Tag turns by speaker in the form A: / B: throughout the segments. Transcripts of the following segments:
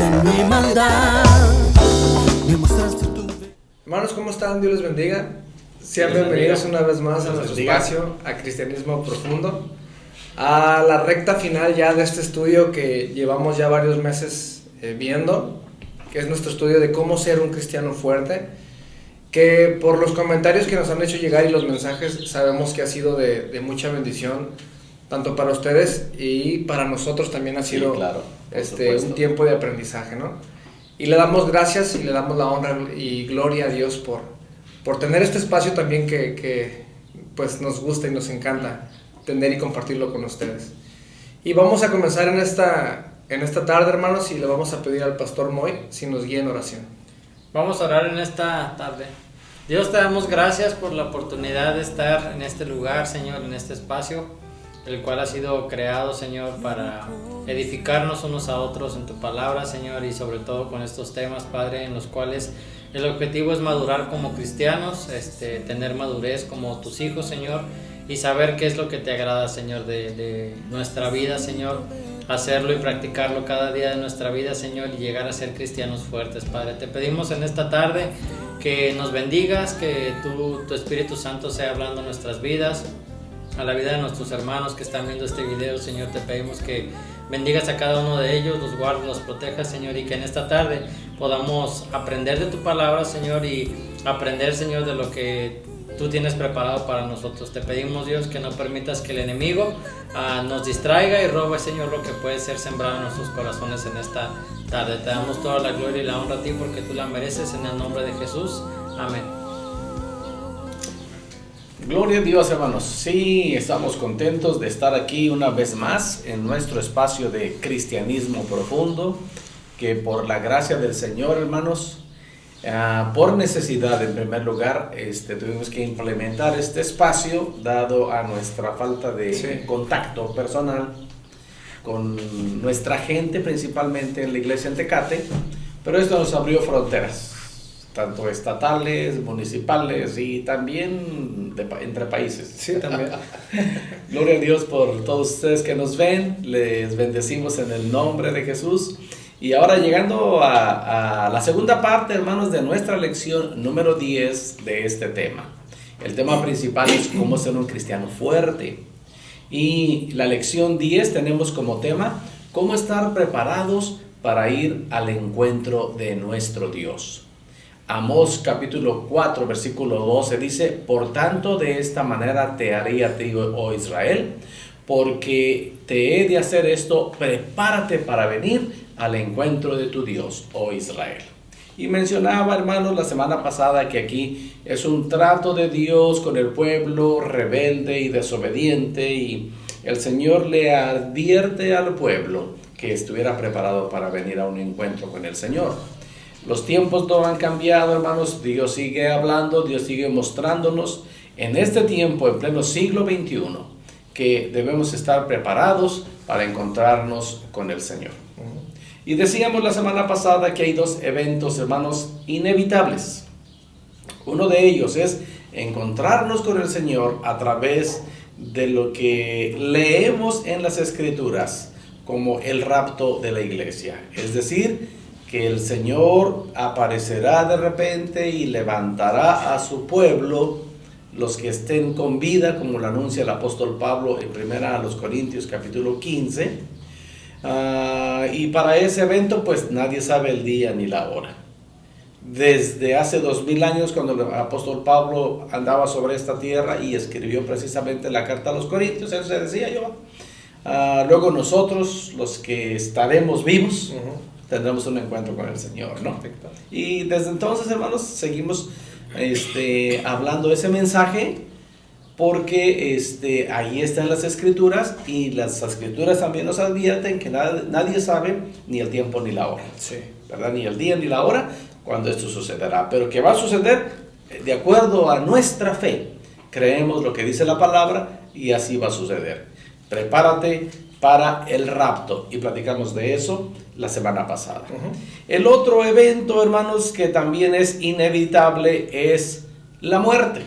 A: en mi maldad. Me mostraste tu...
B: Hermanos, ¿cómo están? Dios les bendiga. Sean bienvenidos una vez más a nuestro espacio, a Cristianismo Profundo, a la recta final ya de este estudio que llevamos ya varios meses viendo, que es nuestro estudio de cómo ser un cristiano fuerte, que por los comentarios que nos han hecho llegar y los mensajes sabemos que ha sido de mucha bendición, tanto para ustedes y para nosotros también ha sido un tiempo de aprendizaje, ¿no? Y le damos gracias y le damos la honra y gloria a Dios por tener este espacio también que pues nos gusta y nos encanta tener y compartirlo con ustedes. Y vamos a comenzar en esta tarde, hermanos, y le vamos a pedir al pastor Moy si nos guía en oración.
C: Vamos a orar en esta tarde. Dios, te damos gracias por la oportunidad de estar en este lugar, Señor, en este espacio, el cual ha sido creado, Señor, para edificarnos unos a otros en tu palabra, Señor, y sobre todo con estos temas, Padre, en los cuales el objetivo es madurar como cristianos, tener madurez como tus hijos, Señor, y saber qué es lo que te agrada, Señor, de nuestra vida, Señor, hacerlo y practicarlo cada día de nuestra vida, Señor, y llegar a ser cristianos fuertes, Padre. Te pedimos en esta tarde que nos bendigas, que tu Espíritu Santo sea hablando en nuestras vidas, a la vida de nuestros hermanos que están viendo este video, Señor. Te pedimos que bendigas a cada uno de ellos, los guardes, los protejas, Señor, y que en esta tarde podamos aprender de tu palabra, Señor, y aprender, Señor, de lo que tú tienes preparado para nosotros. Te pedimos, Dios, que no permitas que el enemigo nos distraiga y robe, Señor, lo que puede ser sembrado en nuestros corazones en esta tarde. Te damos toda la gloria y la honra a ti porque tú la mereces, en el nombre de Jesús. Amén.
D: Gloria a Dios, hermanos. Sí, estamos contentos de estar aquí una vez más en nuestro espacio de Cristianismo Profundo, que por la gracia del Señor, hermanos, por necesidad en primer lugar, tuvimos que implementar este espacio dado a nuestra falta de contacto personal con nuestra gente, principalmente en la iglesia en Tecate, pero esto nos abrió fronteras, tanto estatales, municipales y también entre países.
B: Sí, también.
D: Gloria a Dios por todos ustedes que nos ven, les bendecimos en el nombre de Jesús. Y ahora llegando a la segunda parte, hermanos, de nuestra lección número 10 de este tema. El tema principal es cómo ser un cristiano fuerte. Y la lección 10 tenemos como tema cómo estar preparados para ir al encuentro de nuestro Dios. Amós capítulo 4 versículo 12 dice: por tanto de esta manera te haré a ti, oh Israel, porque te he de hacer esto, prepárate para venir al encuentro de tu Dios, oh Israel. Y mencionaba, hermanos, la semana pasada que aquí es un trato de Dios con el pueblo rebelde y desobediente, y el Señor le advierte al pueblo que estuviera preparado para venir a un encuentro con el Señor. Los tiempos no han cambiado, hermanos. Dios sigue hablando, Dios sigue mostrándonos en este tiempo, en pleno siglo XXI, que debemos estar preparados para encontrarnos con el Señor. Y decíamos la semana pasada que hay dos eventos, hermanos, inevitables. Uno de ellos es encontrarnos con el Señor a través de lo que leemos en las Escrituras como el rapto de la iglesia. Es decir, que el Señor aparecerá de repente y levantará a su pueblo, los que estén con vida, como lo anuncia el apóstol Pablo en 1 Corintios capítulo 15. Y para ese evento pues nadie sabe el día ni la hora. Desde hace 2000 años, cuando el apóstol Pablo andaba sobre esta tierra y escribió precisamente la carta a los Corintios, él se decía yo, luego nosotros, los que estaremos vivos, tendremos un encuentro con el Señor, ¿no?
B: Perfecto.
D: Y desde entonces, hermanos, seguimos hablando ese mensaje, porque ahí están las Escrituras, y las Escrituras también nos advierten que nadie sabe ni el tiempo ni la hora,
B: Sí.
D: ¿verdad? Ni el día ni la hora cuando esto sucederá, pero que va a suceder de acuerdo a nuestra fe. Creemos lo que dice la palabra y así va a suceder. Prepárate para el rapto, y platicamos de eso la semana pasada. El otro evento, hermanos, que también es inevitable es la muerte.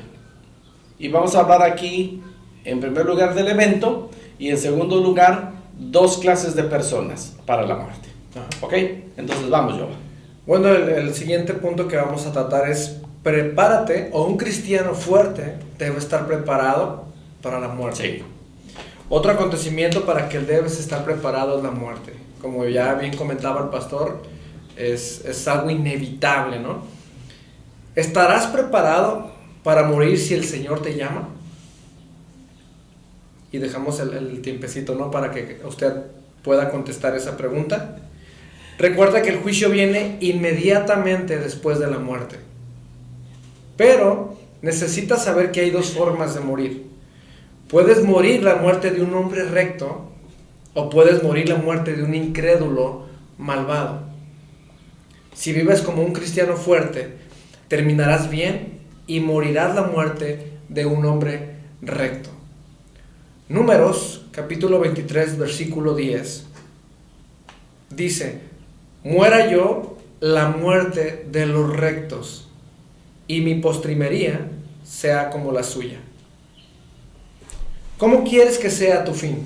D: Y vamos a hablar aquí, en primer lugar, del evento, y en segundo lugar, dos clases de personas para la muerte. Ok, entonces vamos, Joba.
B: Bueno, el siguiente punto que vamos a tratar es prepárate, o un cristiano fuerte debe estar preparado para la muerte.
D: Sí.
B: Otro acontecimiento para que debes estar preparado es la muerte. Como ya bien comentaba el pastor, es algo inevitable, ¿no? ¿Estarás preparado para morir si el Señor te llama? Y dejamos el tiempecito, ¿no? Para que usted pueda contestar esa pregunta. Recuerda que el juicio viene inmediatamente después de la muerte. Pero necesitas saber que hay dos formas de morir. Puedes morir la muerte de un hombre recto, o puedes morir la muerte de un incrédulo malvado. Si vives como un cristiano fuerte, terminarás bien y morirás la muerte de un hombre recto. Números, capítulo 23, versículo 10. Dice: muera yo la muerte de los rectos, y mi postrimería sea como la suya. ¿Cómo quieres que sea tu fin?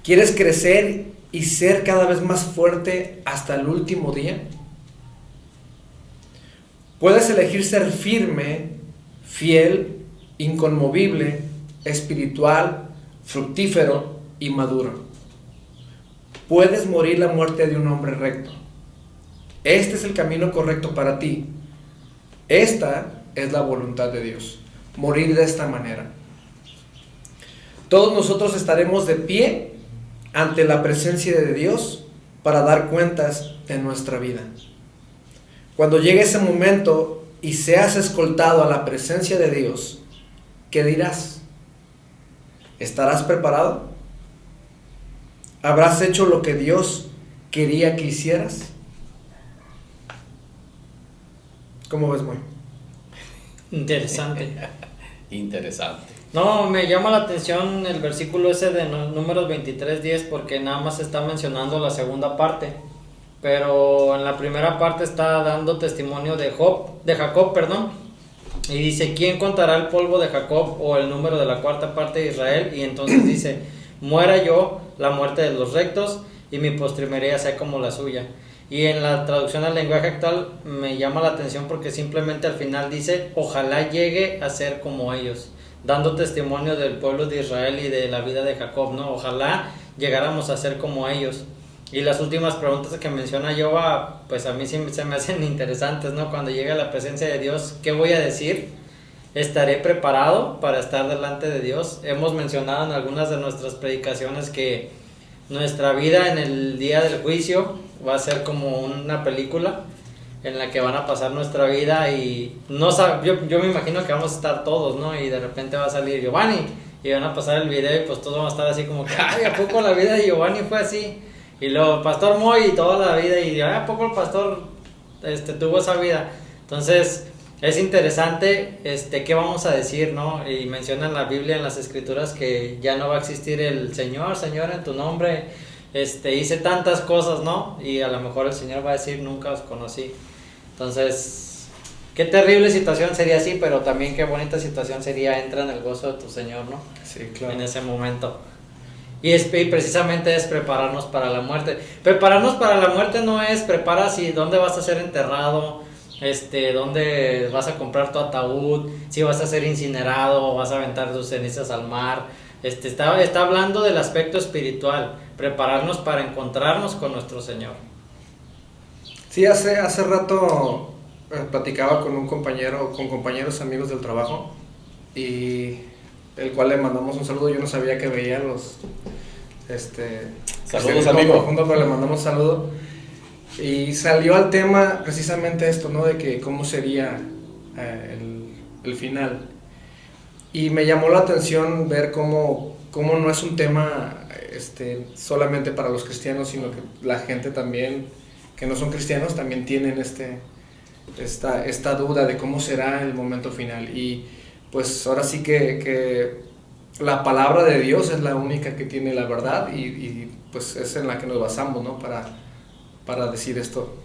B: ¿Quieres crecer y ser cada vez más fuerte hasta el último día? Puedes elegir ser firme, fiel, inconmovible, espiritual, fructífero y maduro. Puedes morir la muerte de un hombre recto. Este es el camino correcto para ti. Esta es la voluntad de Dios. Morir de esta manera. Todos nosotros estaremos de pie ante la presencia de Dios para dar cuentas de nuestra vida. Cuando llegue ese momento y seas escoltado a la presencia de Dios, ¿qué dirás? ¿Estarás preparado? ¿Habrás hecho lo que Dios quería que hicieras? ¿Cómo ves, Moy?
C: Interesante.
D: Interesante.
C: No, me llama la atención el versículo ese de Números 23:10, porque nada más está mencionando la segunda parte, pero en la primera parte está dando testimonio de Jacob, y dice: ¿quién contará el polvo de Jacob o el número de la cuarta parte de Israel? Y entonces dice: muera yo la muerte de los rectos, y mi postrimería sea como la suya. Y en la traducción al lenguaje actual me llama la atención porque simplemente al final dice: ojalá llegue a ser como ellos, dando testimonio del pueblo de Israel y de la vida de Jacob, ¿no? Ojalá llegáramos a ser como ellos. Y las últimas preguntas que menciona Joba, pues a mí sí se me hacen interesantes, ¿no? Cuando llegue a la presencia de Dios, ¿qué voy a decir? ¿Estaré preparado para estar delante de Dios? Hemos mencionado en algunas de nuestras predicaciones que nuestra vida en el día del juicio va a ser como una película en la que van a pasar nuestra vida, y yo me imagino que vamos a estar todos, ¿no? Y de repente va a salir Giovanni y van a pasar el video y pues todos van a estar así como que: ay, ¿a poco la vida de Giovanni fue así? Y luego Pastor Moy y toda la vida, y ¿a poco el pastor tuvo esa vida? Entonces es interesante qué vamos a decir, ¿no? Y menciona en la Biblia, en las escrituras, que ya no va a existir el Señor en tu nombre, hice tantas cosas, ¿no? Y a lo mejor el Señor va a decir: nunca os conocí. Entonces, qué terrible situación sería así, pero también qué bonita situación sería: entra en el gozo de tu Señor, ¿no?
B: Sí, claro.
C: En ese momento. Y precisamente es prepararnos para la muerte. Prepararnos para la muerte no es dónde vas a ser enterrado, dónde vas a comprar tu ataúd, si vas a ser incinerado o vas a aventar tus cenizas al mar. Está hablando del aspecto espiritual, prepararnos para encontrarnos con nuestro Señor.
B: Sí, hace rato platicaba con compañeros amigos del trabajo, y el cual le mandamos un saludo. Yo no sabía que veía los
D: saludos, amigo.
B: Pero le mandamos un saludo, y salió al tema precisamente esto, ¿no? De que cómo sería el final. Y me llamó la atención ver cómo no es un tema solamente para los cristianos, sino que la gente también que no son cristianos también tienen esta duda de cómo será el momento final. Y pues ahora sí que la palabra de Dios es la única que tiene la verdad, y pues es en la que nos basamos, ¿no? Para decir esto.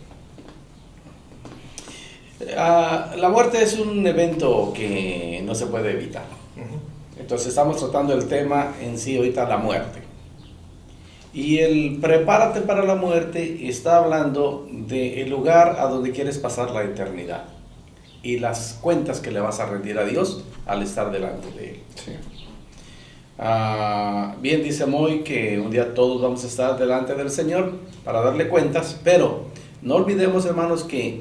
D: La muerte es un evento que no se puede evitar. Entonces estamos tratando el tema en sí ahorita, la muerte. Y el prepárate para la muerte está hablando del lugar a donde quieres pasar la eternidad y las cuentas que le vas a rendir a Dios al estar delante de Él.
B: Sí.
D: Bien dice Moy que un día todos vamos a estar delante del Señor para darle cuentas, pero no olvidemos, hermanos, que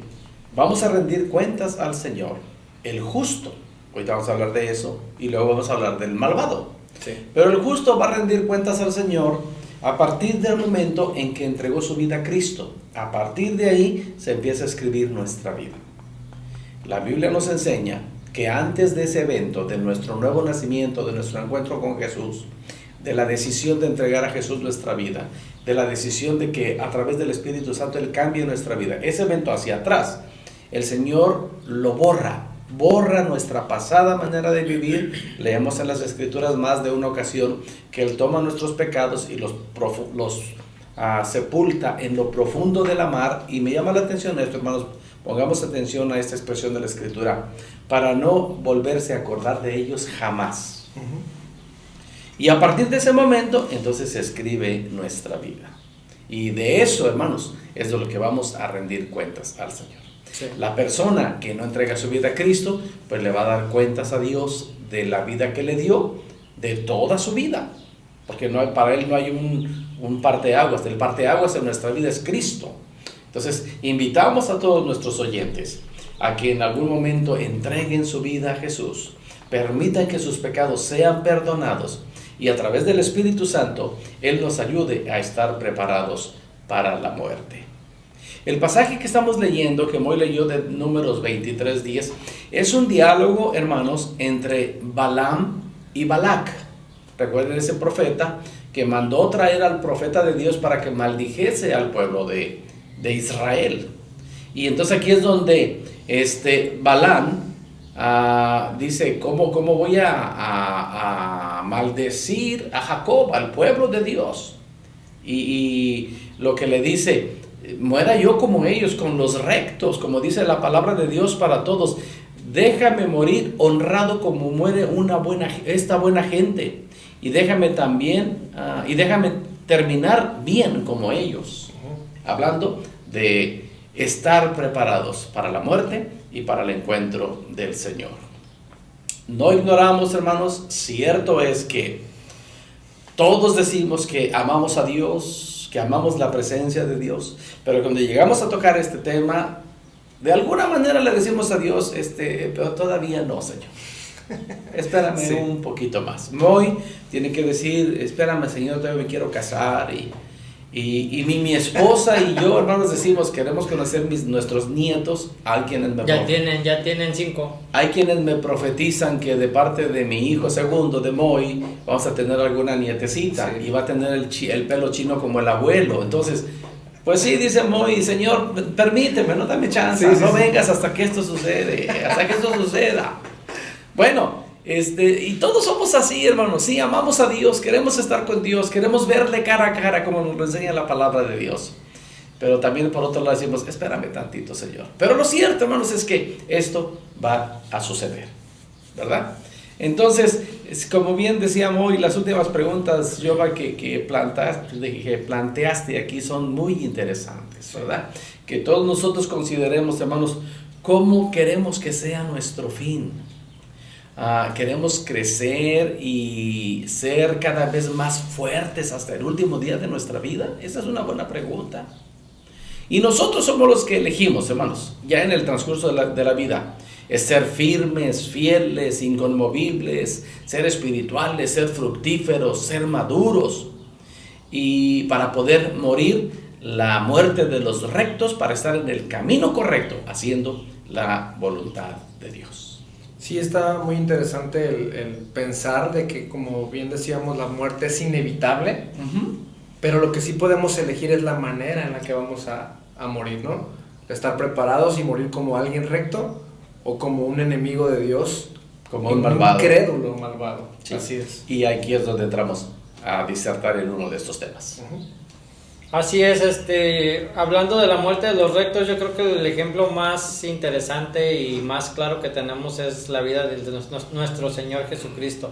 D: vamos a rendir cuentas al Señor, el justo. Hoy vamos a hablar de eso y luego vamos a hablar del malvado.
B: Sí.
D: Pero el justo va a rendir cuentas al Señor a partir del momento en que entregó su vida a Cristo. A partir de ahí se empieza a escribir nuestra vida. La Biblia nos enseña que antes de ese evento, de nuestro nuevo nacimiento, de nuestro encuentro con Jesús, de la decisión de entregar a Jesús nuestra vida, de la decisión de que a través del Espíritu Santo Él cambie nuestra vida, ese evento hacia atrás, el Señor lo borra nuestra pasada manera de vivir. Leemos en las Escrituras más de una ocasión que Él toma nuestros pecados y los sepulta en lo profundo de la mar. Y me llama la atención esto, hermanos, pongamos atención a esta expresión de la Escritura, para no volverse a acordar de ellos jamás. Y a partir de ese momento, entonces se escribe nuestra vida. Y de eso, hermanos, es de lo que vamos a rendir cuentas al Señor.
B: Sí.
D: La persona que no entrega su vida a Cristo, pues le va a dar cuentas a Dios de la vida que le dio, de toda su vida. Porque para Él no hay un parteaguas. El parteaguas en nuestra vida es Cristo. Entonces, invitamos a todos nuestros oyentes a que en algún momento entreguen su vida a Jesús, permitan que sus pecados sean perdonados y a través del Espíritu Santo Él nos ayude a estar preparados para la muerte. El pasaje que estamos leyendo, que Moy leyó de Números 23:10, es un diálogo, hermanos, entre Balaam y Balac. Recuerden ese profeta que mandó traer al profeta de Dios para que maldijese al pueblo de Israel. Y entonces aquí es donde Balaam dice, ¿cómo voy a maldecir a Jacob, al pueblo de Dios? Y lo que le dice, muera yo como ellos, con los rectos, como dice la palabra de Dios para todos. Déjame morir honrado como muere esta buena gente, y déjame también, y déjame terminar bien como ellos. Hablando de estar preparados para la muerte y para el encuentro del Señor. No ignoramos, hermanos, cierto es que todos decimos que amamos a Dios, que amamos la presencia de Dios, pero cuando llegamos a tocar este tema, de alguna manera le decimos a Dios, pero todavía no, Señor. Espérame
B: Sí.
D: un poquito más. Moy tiene que decir, espérame, Señor, todavía me quiero casar. Y mi esposa y yo, hermanos, decimos, queremos conocer nuestros nietos. Hay quienes
C: Ya tienen 5.
D: hay quienes me profetizan que de parte de mi hijo segundo, de Moy, vamos a tener alguna nietecita,
B: Sí.
D: y va a tener el pelo chino como el abuelo. Entonces, pues sí, dice Moy, Señor, permíteme, no dame chance,
B: Sí, sí,
D: no
B: sí.
D: vengas hasta que esto suceda. Bueno, y todos somos así, hermanos. Sí, amamos a Dios, queremos estar con Dios, queremos verle cara a cara como nos lo enseña la palabra de Dios. Pero también por otro lado decimos, espérame tantito, Señor. Pero lo cierto, hermanos, es que esto va a suceder, ¿verdad? Entonces, como bien decíamos hoy, las últimas preguntas, Jehová, que planteaste aquí son muy interesantes, ¿verdad? Que todos nosotros consideremos, hermanos, cómo queremos que sea nuestro fin. Queremos crecer y ser cada vez más fuertes hasta el último día de nuestra vida. Esa es una buena pregunta. Y nosotros somos los que elegimos, hermanos, ya en el transcurso de la vida, es ser firmes, fieles, inconmovibles, ser espirituales, ser fructíferos, ser maduros, y para poder morir la muerte de los rectos, para estar en el camino correcto, haciendo la voluntad de Dios.
B: Sí, está muy interesante el pensar de que, como bien decíamos, la muerte es inevitable, pero lo que sí podemos elegir es la manera en la que vamos a morir, ¿no? Estar preparados y morir como alguien recto o como un enemigo de Dios,
D: Como un malvado.
B: Un crédulo malvado.
D: Sí.
B: Así es.
D: Y aquí es donde entramos a disertar en uno de estos temas.
C: Así es, hablando de la muerte de los rectos, yo creo que el ejemplo más interesante y más claro que tenemos es la vida de nuestro Señor Jesucristo.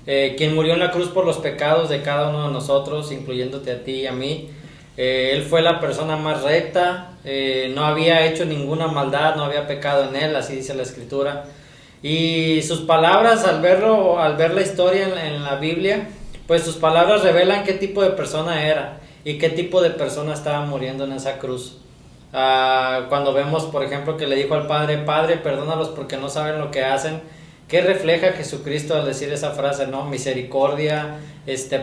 C: quien murió en la cruz por los pecados de cada uno de nosotros, incluyéndote a ti y a mí. Él fue la persona más recta, no había hecho ninguna maldad, no había pecado en él, así dice la Escritura. Y sus palabras, al ver la historia en la Biblia, pues sus palabras revelan qué tipo de persona era y qué tipo de persona estaba muriendo en esa cruz. Cuando vemos, por ejemplo, que le dijo al Padre, Padre, perdónalos porque no saben lo que hacen. ¿Qué refleja Jesucristo al decir esa frase, no? Misericordia,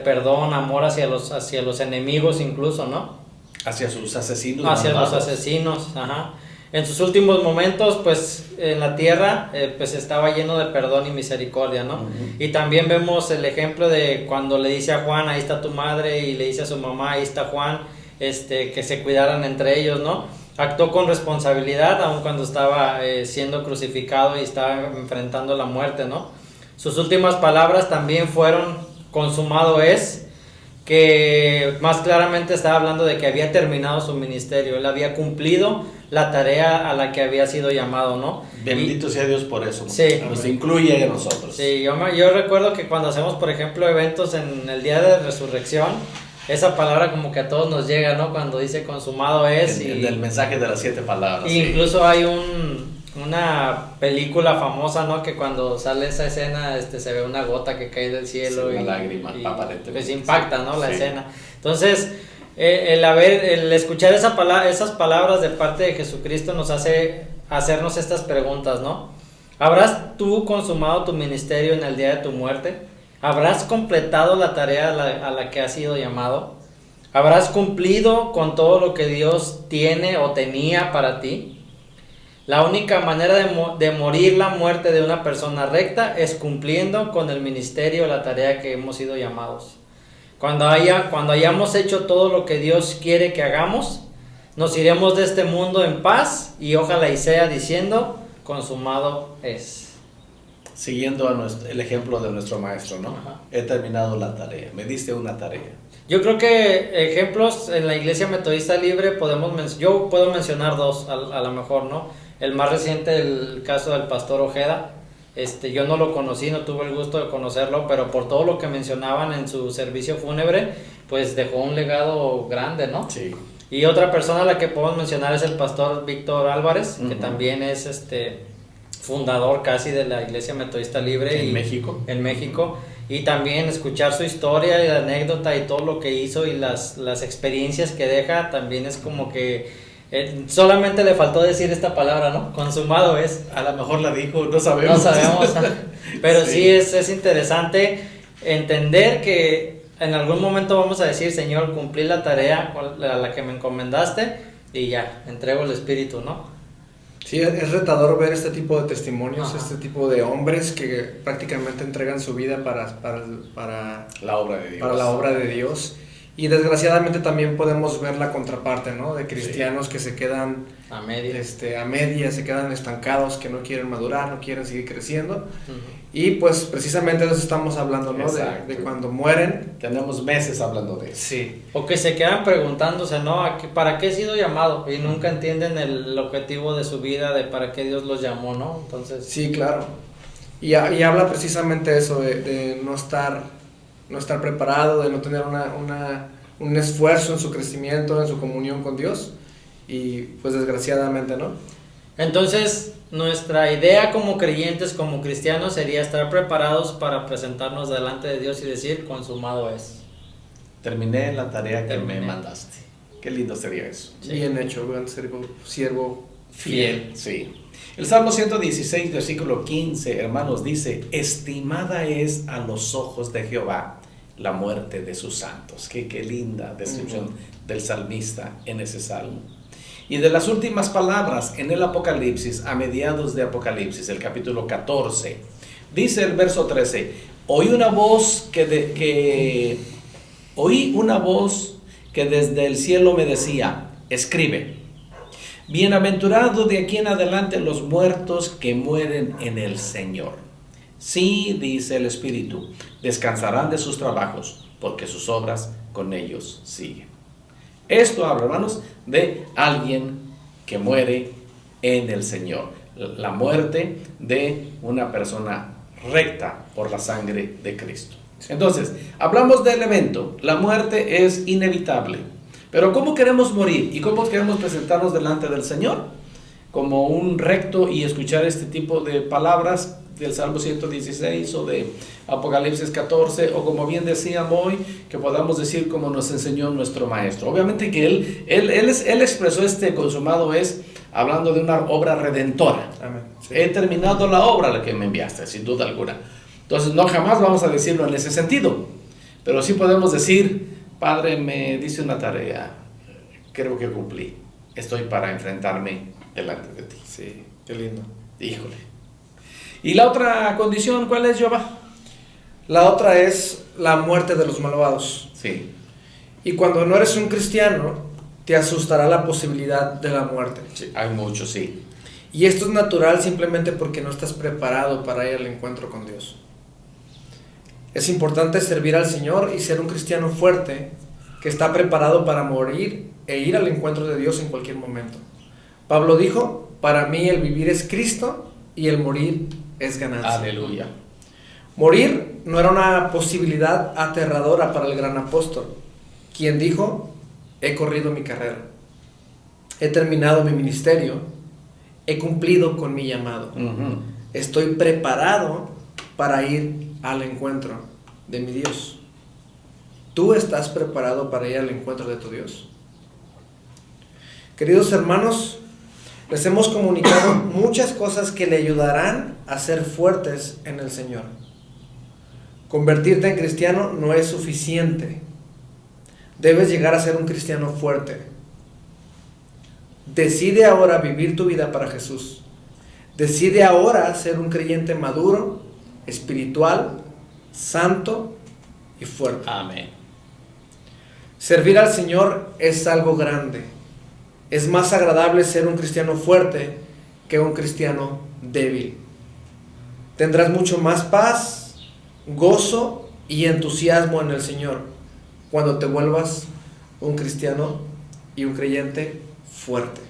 C: perdón, amor hacia los enemigos incluso, ¿no?
D: Hacia sus asesinos.
C: Hacia los asesinos, ajá. En sus últimos momentos, pues, en la tierra, pues estaba lleno de perdón y misericordia, ¿no? Uh-huh. Y también vemos el ejemplo de cuando le dice a Juan, ahí está tu madre, y le dice a su mamá, ahí está Juan, que se cuidaran entre ellos, ¿no? Actuó con responsabilidad aun cuando estaba siendo crucificado y estaba enfrentando la muerte, ¿no? Sus últimas palabras también fueron, consumado es, que más claramente estaba hablando de que había terminado su ministerio, él había cumplido la tarea a la que había sido llamado, ¿no?
D: Bendito sea Dios por eso,
C: sí,
D: nos incluye a nosotros.
C: Sí, yo recuerdo que cuando hacemos, por ejemplo, eventos en el día de resurrección, esa palabra como que a todos nos llega, ¿no? Cuando dice consumado es.
D: El mensaje de las 7 palabras.
C: Y incluso hay una película famosa, ¿no? Que cuando sale esa escena se ve una gota que cae del cielo.
D: Sí, una lágrima, aparentemente.
C: Pues impacta, ¿no? La escena. Entonces, el escuchar esas palabras de parte de Jesucristo nos hace hacernos estas preguntas, ¿no? ¿Habrás tú consumado tu ministerio en el día de tu muerte? ¿Habrás completado la tarea a la que has sido llamado? ¿Habrás cumplido con todo lo que Dios tiene o tenía para ti? La única manera de morir la muerte de una persona recta es cumpliendo con el ministerio, la tarea que hemos sido llamados. Cuando hayamos hecho todo lo que Dios quiere que hagamos, nos iremos de este mundo en paz y ojalá y sea diciendo, consumado es.
D: Siguiendo el ejemplo de nuestro maestro, ¿no? Ajá. He terminado la tarea, me diste una tarea.
C: Yo creo que ejemplos en la Iglesia Metodista Libre yo puedo mencionar 2 a lo mejor, ¿no? El más reciente, el caso del pastor Ojeda. Yo no lo conocí, no tuve el gusto de conocerlo, pero por todo lo que mencionaban en su servicio fúnebre, pues dejó un legado grande, ¿no?
D: Sí.
C: Y otra persona a la que podemos mencionar es el pastor Víctor Álvarez, que también es fundador casi de la Iglesia Metodista Libre
D: en México.
C: En México, y también escuchar su historia y la anécdota y todo lo que hizo y las experiencias que deja, también es como que solamente le faltó decir esta palabra, ¿no? Consumado es.
D: A lo mejor la dijo, no sabemos.
C: No sabemos, pero sí es interesante entender que en algún momento vamos a decir, Señor, cumplí la tarea a la que me encomendaste y ya, entrego el espíritu, ¿no?
B: Sí, es retador ver este tipo de testimonios, este tipo de hombres que prácticamente entregan su vida para
D: la obra de Dios.
B: Para la obra de Dios. Y desgraciadamente también podemos ver la contraparte, ¿no? De cristianos que se quedan
C: a medias,
B: se quedan estancados, que no quieren madurar, no quieren seguir creciendo. Y pues precisamente de eso estamos hablando, ¿no? De cuando mueren.
D: Tenemos meses hablando de eso.
B: Sí.
C: O que se quedan preguntándose, ¿no? ¿Para qué he sido llamado? Y nunca entienden el objetivo de su vida, de para qué Dios los llamó, ¿no? Entonces.
B: Sí, claro. Y habla precisamente eso, de no estar preparado, de no tener un esfuerzo en su crecimiento, en su comunión con Dios, y pues desgraciadamente, ¿no?
C: Entonces, nuestra idea como creyentes, como cristianos, sería estar preparados para presentarnos delante de Dios y decir, consumado es.
D: Terminé la tarea que me mandaste. Qué lindo sería eso.
B: Sí. Bien hecho, gran siervo fiel.
D: Sí. El Salmo 116, versículo 15, hermanos, dice, estimada es a los ojos de Jehová la muerte de sus santos. Qué linda descripción del salmista en ese salmo. Y de las últimas palabras en el Apocalipsis, a mediados de Apocalipsis, el capítulo 14, dice el verso 13, oí una voz que desde el cielo me decía, escribe, bienaventurado de aquí en adelante los muertos que mueren en el Señor. Sí, dice el Espíritu, descansarán de sus trabajos, porque sus obras con ellos siguen. Esto habla, hermanos, de alguien que muere en el Señor. La muerte de una persona recta por la sangre de Cristo. Entonces, hablamos del evento. La muerte es inevitable. Pero ¿cómo queremos morir? ¿Y cómo queremos presentarnos delante del Señor? Como un recto y escuchar este tipo de palabras del Salmo 116 o de Apocalipsis 14, o como bien decíamos hoy, que podamos decir como nos enseñó nuestro Maestro. Obviamente que él expresó consumado es hablando de una obra redentora.
B: Amén. Sí.
D: He terminado la obra a la que me enviaste, sin duda alguna. Entonces no jamás vamos a decirlo en ese sentido, pero sí podemos decir, Padre, me dice una tarea, creo que cumplí, estoy para enfrentarme delante de ti.
B: Sí, qué lindo.
D: Híjole. ¿Y la otra condición cuál es, Jehová?
B: La otra es la muerte de los malvados.
D: Sí.
B: Y cuando no eres un cristiano, te asustará la posibilidad de la muerte.
D: Sí, hay muchos, sí.
B: Y esto es natural simplemente porque no estás preparado para ir al encuentro con Dios. Es importante servir al Señor y ser un cristiano fuerte que está preparado para morir e ir al encuentro de Dios en cualquier momento. Pablo dijo, para mí el vivir es Cristo y el morir es ganancia.
D: Aleluya.
B: Morir no era una posibilidad aterradora para el gran apóstol, quien dijo, he corrido mi carrera, he terminado mi ministerio, he cumplido con mi llamado, estoy preparado para ir al encuentro de mi Dios. ¿Tú estás preparado para ir al encuentro de tu Dios? Queridos hermanos, les hemos comunicado muchas cosas que le ayudarán a ser fuertes en el Señor. Convertirte en cristiano no es suficiente. Debes llegar a ser un cristiano fuerte. Decide ahora vivir tu vida para Jesús. Decide ahora ser un creyente maduro, espiritual, santo y fuerte.
D: Amén.
B: Servir al Señor es algo grande. Es más agradable ser un cristiano fuerte que un cristiano débil. Tendrás mucho más paz, gozo y entusiasmo en el Señor cuando te vuelvas un cristiano y un creyente fuerte.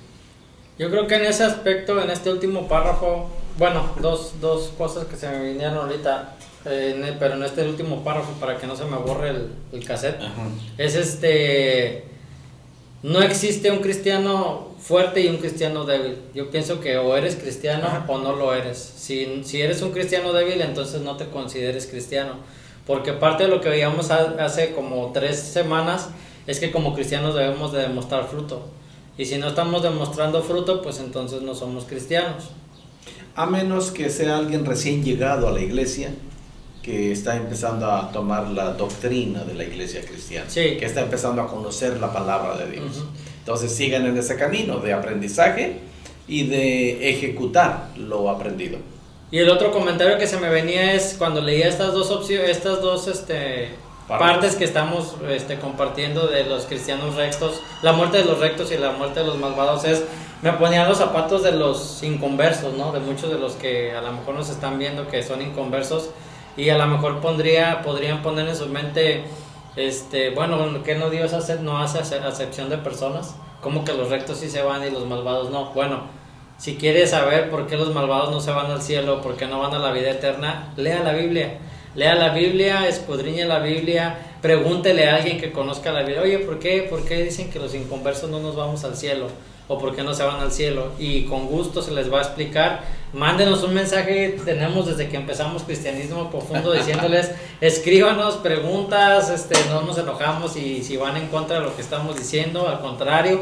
C: Yo creo que en ese aspecto, en este último párrafo, bueno, dos cosas que se me vinieron ahorita, pero en este último párrafo, para que no se me borre el cassette, es no existe un cristiano fuerte y un cristiano débil. Yo pienso que o eres cristiano o no lo eres. Si eres un cristiano débil, entonces no te consideres cristiano, porque parte de lo que veíamos hace como 3 semanas es que como cristianos debemos de demostrar fruto, y si no estamos demostrando fruto, pues entonces no somos cristianos.
D: A menos que sea alguien recién llegado a la iglesia, que está empezando a tomar la doctrina de la iglesia cristiana,
C: sí,
D: que está empezando a conocer la palabra de Dios. Entonces sigan en ese camino de aprendizaje y de ejecutar lo aprendido.
C: Y el otro comentario que se me venía es cuando leía estas dos partes que estamos compartiendo de los cristianos rectos, la muerte de los rectos y la muerte de los malvados, me ponía los zapatos de los inconversos, ¿no? De muchos de los que a lo mejor nos están viendo que son inconversos, y a lo mejor podrían poner en su mente, bueno, ¿qué no Dios no hace acepción de personas? ¿Cómo que los rectos sí se van y los malvados no? Bueno, si quieres saber por qué los malvados no se van al cielo, por qué no van a la vida eterna, lea la Biblia, escudriñe la Biblia, pregúntele a alguien que conozca la Biblia, oye, ¿por qué dicen que los inconversos no nos vamos al cielo? ¿O por qué no se van al cielo? Y con gusto se les va a explicar. Mándenos un mensaje, tenemos desde que empezamos Cristianismo Profundo diciéndoles, escríbanos preguntas, no nos enojamos y si van en contra de lo que estamos diciendo, al contrario,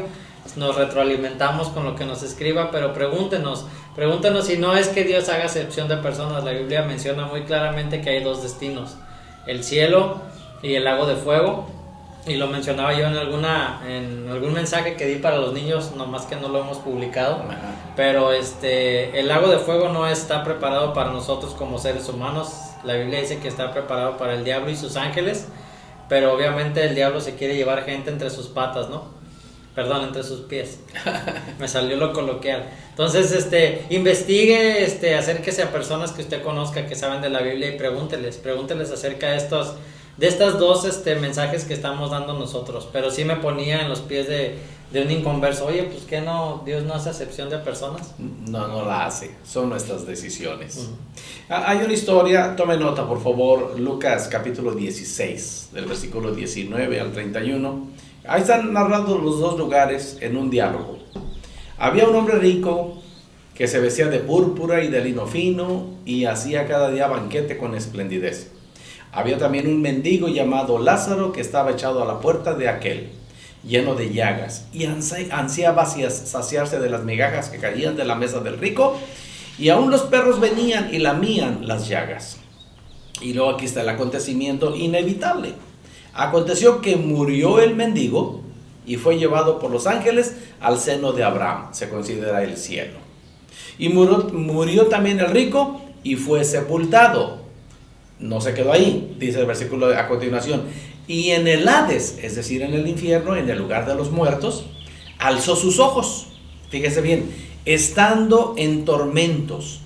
C: nos retroalimentamos con lo que nos escriba, pero pregúntenos si no es que Dios haga acepción de personas. La Biblia menciona muy claramente que hay 2 destinos, el cielo y el lago de fuego, y lo mencionaba yo en algún mensaje que di para los niños, nomás que no lo hemos publicado. Pero el lago de fuego no está preparado para nosotros como seres humanos. La Biblia dice que está preparado para el diablo y sus ángeles, pero obviamente el diablo se quiere llevar gente entre sus patas, ¿no? Perdón, entre sus pies. Me salió lo coloquial. Entonces, investigue, acérquese a personas que usted conozca, que saben de la Biblia, y pregúnteles acerca de estos de estas dos mensajes que estamos dando nosotros, pero sí me ponía en los pies de un inconverso. Oye, pues que no, Dios no hace acepción de personas.
D: No, no la hace, son nuestras decisiones. Hay una historia, tome nota por favor, Lucas capítulo 16, del versículo 19 al 31. Ahí están narrando los dos lugares en un diálogo. Había un hombre rico que se vestía de púrpura y de lino fino y hacía cada día banquete con esplendidez. Había también un mendigo llamado Lázaro que estaba echado a la puerta de aquel, lleno de llagas, y ansiaba saciarse de las migajas que caían de la mesa del rico, y aún los perros venían y lamían las llagas. Y luego aquí está el acontecimiento inevitable. Aconteció que murió el mendigo y fue llevado por los ángeles al seno de Abraham, se considera el cielo. Y murió también el rico y fue sepultado. No se quedó ahí, dice el versículo a continuación. Y en el Hades, es decir, en el infierno, en el lugar de los muertos, alzó sus ojos, fíjese bien, estando en tormentos,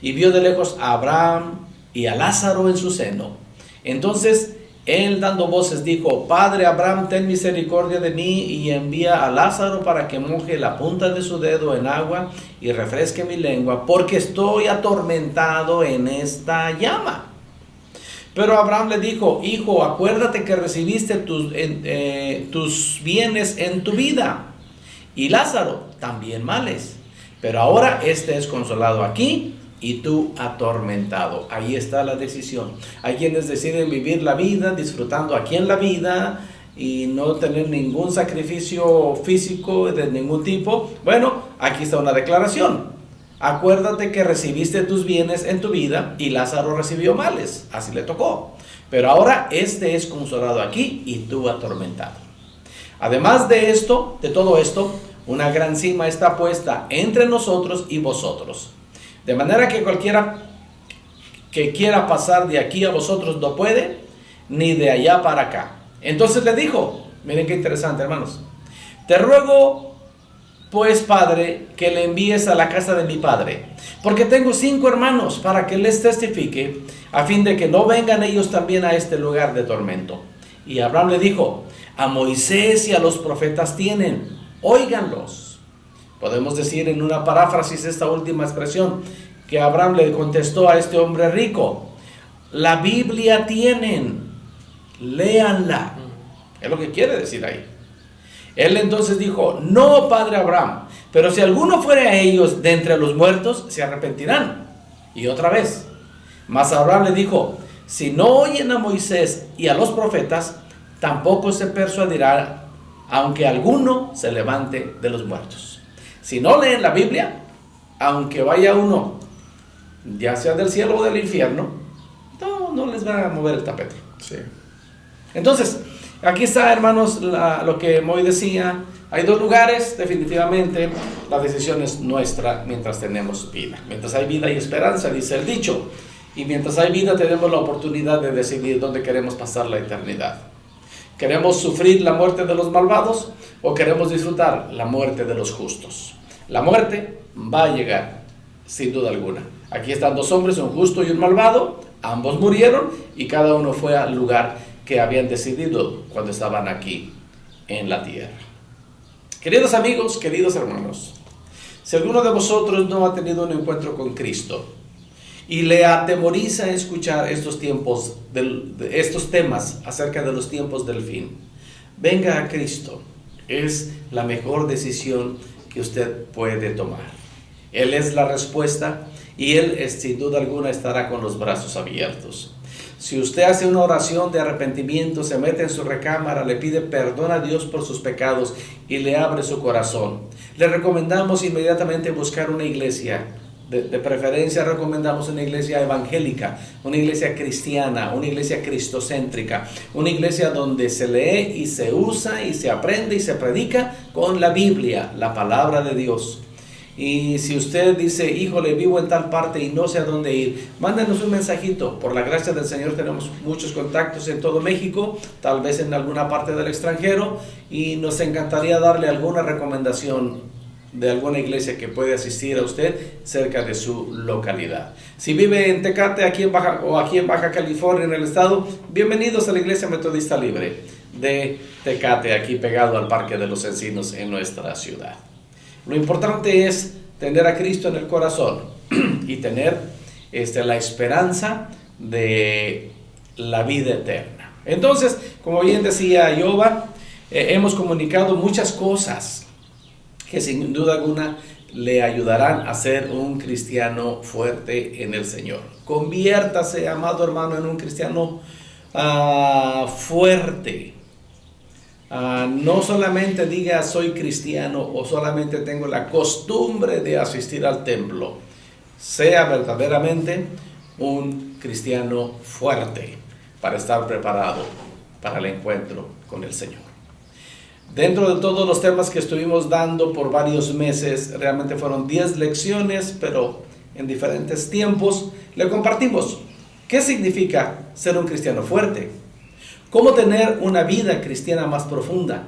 D: y vio de lejos a Abraham y a Lázaro en su seno. Entonces él, dando voces, dijo: Padre Abraham, ten misericordia de mí y envía a Lázaro para que moje la punta de su dedo en agua y refresque mi lengua, porque estoy atormentado en esta llama. Pero Abraham le dijo: Hijo, acuérdate que recibiste tus bienes en tu vida, y Lázaro también males, pero ahora este es consolado aquí y tú atormentado. Ahí está la decisión. Hay quienes deciden vivir la vida disfrutando aquí en la vida y no tener ningún sacrificio físico de ningún tipo. Bueno, aquí está una declaración. Acuérdate que recibiste tus bienes en tu vida y Lázaro recibió males, así le tocó. Pero ahora este es consolado aquí y tú atormentado. Además de esto, de todo esto, una gran cima está puesta entre nosotros y vosotros. De manera que cualquiera que quiera pasar de aquí a vosotros no puede, ni de allá para acá. Entonces le dijo, miren qué interesante, hermanos: te ruego pues, Padre, que le envíes a la casa de mi padre, porque tengo 5 hermanos, para que les testifique, a fin de que no vengan ellos también a este lugar de tormento. Y Abraham le dijo: a Moisés y a los profetas tienen, óiganlos. Podemos decir en una paráfrasis esta última expresión, que Abraham le contestó a este hombre rico: la Biblia tienen, léanla. Es lo que quiere decir ahí. Él entonces dijo: no, padre Abraham, pero si alguno fuere a ellos de entre los muertos, se arrepentirán. Y otra vez, mas Abraham le dijo: si no oyen a Moisés y a los profetas, tampoco se persuadirá, aunque alguno se levante de los muertos. Si no leen la Biblia, aunque vaya uno, ya sea del cielo o del infierno, no les va a mover el tapete.
B: Sí.
D: Entonces, aquí está, hermanos, lo que Moy decía. Hay 2 lugares, definitivamente. La decisión es nuestra mientras tenemos vida. Mientras hay vida hay esperanza, dice el dicho. Y mientras hay vida tenemos la oportunidad de decidir dónde queremos pasar la eternidad. ¿Queremos sufrir la muerte de los malvados o queremos disfrutar la muerte de los justos? La muerte va a llegar, sin duda alguna. Aquí están 2 hombres, un justo y un malvado. Ambos murieron y cada uno fue al lugar que habían decidido cuando estaban aquí en la tierra. Queridos amigos, queridos hermanos, si alguno de vosotros no ha tenido un encuentro con Cristo y le atemoriza escuchar estos temas acerca de los tiempos del fin, venga a Cristo. Es la mejor decisión que usted puede tomar. Él es la respuesta y Él sin duda alguna estará con los brazos abiertos. Si usted hace una oración de arrepentimiento, se mete en su recámara, le pide perdón a Dios por sus pecados y le abre su corazón, le recomendamos inmediatamente buscar una iglesia. De preferencia recomendamos una iglesia evangélica, una iglesia cristiana, una iglesia cristocéntrica, una iglesia donde se lee y se usa y se aprende y se predica con la Biblia, la palabra de Dios. Y si usted dice: híjole, vivo en tal parte y no sé a dónde ir, mándenos un mensajito. Por la gracia del Señor tenemos muchos contactos en todo México, tal vez en alguna parte del extranjero, y nos encantaría darle alguna recomendación de alguna iglesia que puede asistir a usted cerca de su localidad. Si vive en Tecate, aquí en Baja California, en el estado, bienvenidos a la Iglesia Metodista Libre de Tecate, aquí pegado al Parque de los Encinos en nuestra ciudad. Lo importante es tener a Cristo en el corazón y tener la esperanza de la vida eterna. Entonces, como bien decía Yoba, hemos comunicado muchas cosas que sin duda alguna le ayudarán a ser un cristiano fuerte en el Señor. Conviértase, amado hermano, en un cristiano fuerte. No solamente diga soy cristiano o solamente tengo la costumbre de asistir al templo. Sea verdaderamente un cristiano fuerte para estar preparado para el encuentro con el Señor. Dentro de todos los temas que estuvimos dando por varios meses, realmente fueron 10 lecciones, pero en diferentes tiempos, le compartimos qué significa ser un cristiano fuerte, cómo tener una vida cristiana más profunda,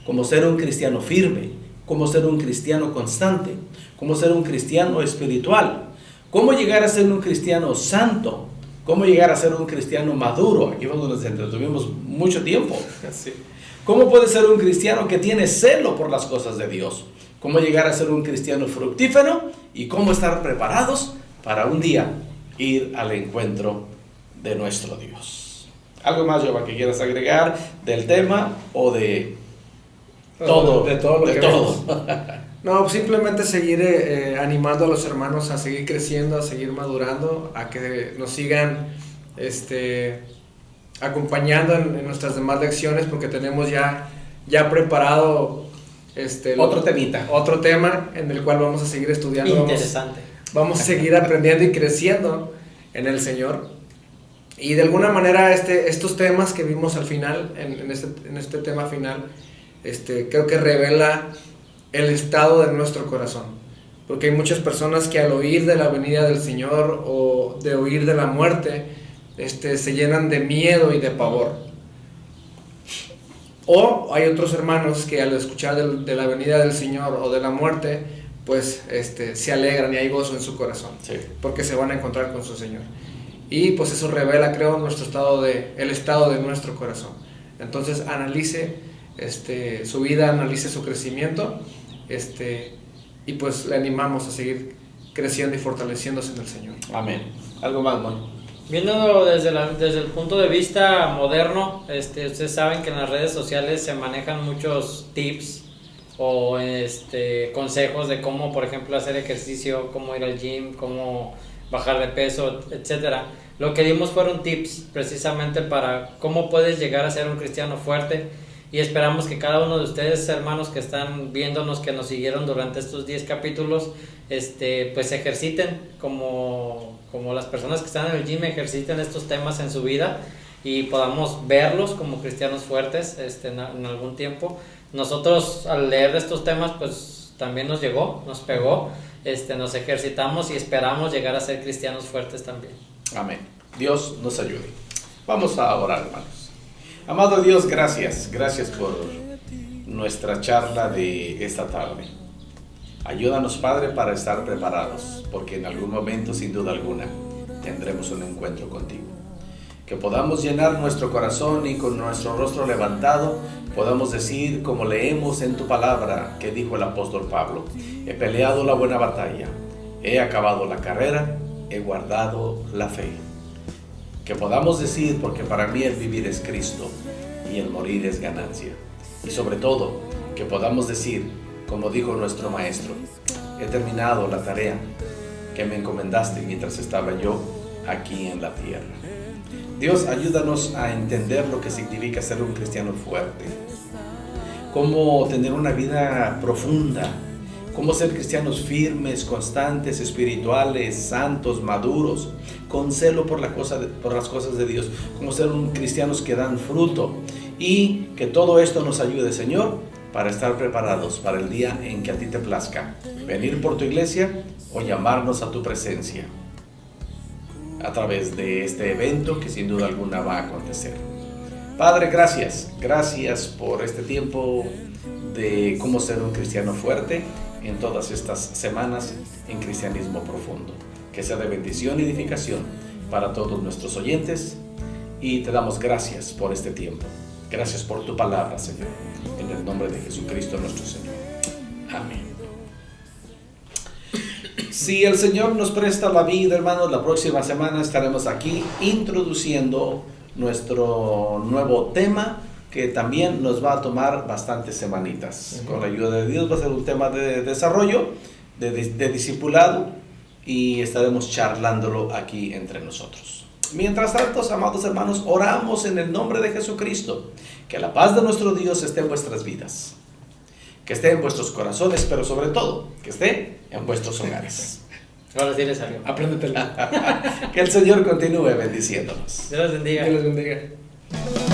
D: cómo ser un cristiano firme, cómo ser un cristiano constante, cómo ser un cristiano espiritual, cómo llegar a ser un cristiano santo, cómo llegar a ser un cristiano maduro. Aquí fue donde nos entretuvimos mucho tiempo.
B: Sí.
D: ¿Cómo puede ser un cristiano que tiene celo por las cosas de Dios? ¿Cómo llegar a ser un cristiano fructífero? Y cómo estar preparados para un día ir al encuentro de nuestro Dios. ¿Algo más, Jehová, que quieras agregar del tema o de todo?
B: De todo lo
D: de
B: que
D: todo.
B: No, simplemente seguir animando a los hermanos a seguir creciendo, a seguir madurando, a que nos sigan acompañando en nuestras demás lecciones, porque tenemos ya preparado otro tema en el cual vamos a seguir estudiando.
C: Interesante.
B: Vamos a seguir aprendiendo y creciendo en el Señor. Y de alguna manera estos temas que vimos al final, en este tema final, creo que revela el estado de nuestro corazón. Porque hay muchas personas que al oír de la venida del Señor o de oír de la muerte, se llenan de miedo y de pavor. O hay otros hermanos que al escuchar de la venida del Señor o de la muerte, pues se alegran y hay gozo en su corazón,
D: Sí.
B: porque se van a encontrar con su Señor. Y pues eso revela, creo, el estado de nuestro corazón. Entonces analice su vida, analice su crecimiento, y pues le animamos a seguir creciendo y fortaleciéndose en el Señor.
D: Amén. ¿Algo más, Mon?
C: Viéndolo desde el punto de vista moderno, ustedes saben que en las redes sociales se manejan muchos tips o consejos de cómo, por ejemplo, hacer ejercicio, cómo ir al gym, cómo bajar de peso, etcétera. Lo que dimos fueron tips precisamente para cómo puedes llegar a ser un cristiano fuerte, y esperamos que cada uno de ustedes, hermanos que están viéndonos, que nos siguieron durante estos 10 capítulos, pues ejerciten como las personas que están en el gym, ejerciten estos temas en su vida y podamos verlos como cristianos fuertes en algún tiempo. Nosotros al leer estos temas pues también nos pegó, nos ejercitamos y esperamos llegar a ser cristianos fuertes también.
D: Amén. Dios nos ayude. Vamos a orar, hermanos. Amado Dios, gracias por nuestra charla de esta tarde. Ayúdanos, Padre, para estar preparados, porque en algún momento, sin duda alguna, tendremos un encuentro contigo. Que podamos llenar nuestro corazón y con nuestro rostro levantado, podamos decir, como leemos en tu palabra, que dijo el apóstol Pablo: he peleado la buena batalla, he acabado la carrera, he guardado la fe. Que podamos decir, porque para mí el vivir es Cristo y el morir es ganancia. Y sobre todo, que podamos decir, como dijo nuestro maestro: he terminado la tarea que me encomendaste mientras estaba yo aquí en la tierra. Dios, ayúdanos a entender lo que significa ser un cristiano fuerte, cómo tener una vida profunda, cómo ser cristianos firmes, constantes, espirituales, santos, maduros, con celo por las cosas de Dios, cómo ser cristianos que dan fruto, y que todo esto nos ayude, Señor, para estar preparados para el día en que a ti te plazca venir por tu iglesia o llamarnos a tu presencia a través de este evento que sin duda alguna va a acontecer. Padre, gracias por este tiempo de de cómo ser un cristiano fuerte en todas estas semanas en Cristianismo Profundo. Que sea de bendición y edificación para todos nuestros oyentes, y te damos gracias por este tiempo. Gracias por tu palabra, Señor, en el nombre de Jesucristo nuestro Señor. Amén. Si el Señor nos presta la vida, hermanos, la próxima semana estaremos aquí introduciendo nuestro nuevo tema, que también nos va a tomar bastantes semanitas. Con la ayuda de Dios va a ser un tema de desarrollo, de discipulado, y estaremos charlándolo aquí entre nosotros. Mientras tanto, amados hermanos, oramos en el nombre de Jesucristo, que la paz de nuestro Dios esté en vuestras vidas, que esté en vuestros corazones, pero sobre todo, que esté en vuestros hogares.
C: Ahora sí le salió.
B: Apréndetelo.
D: Que el Señor continúe bendiciéndonos.
C: Dios los bendiga.
B: Dios les bendiga.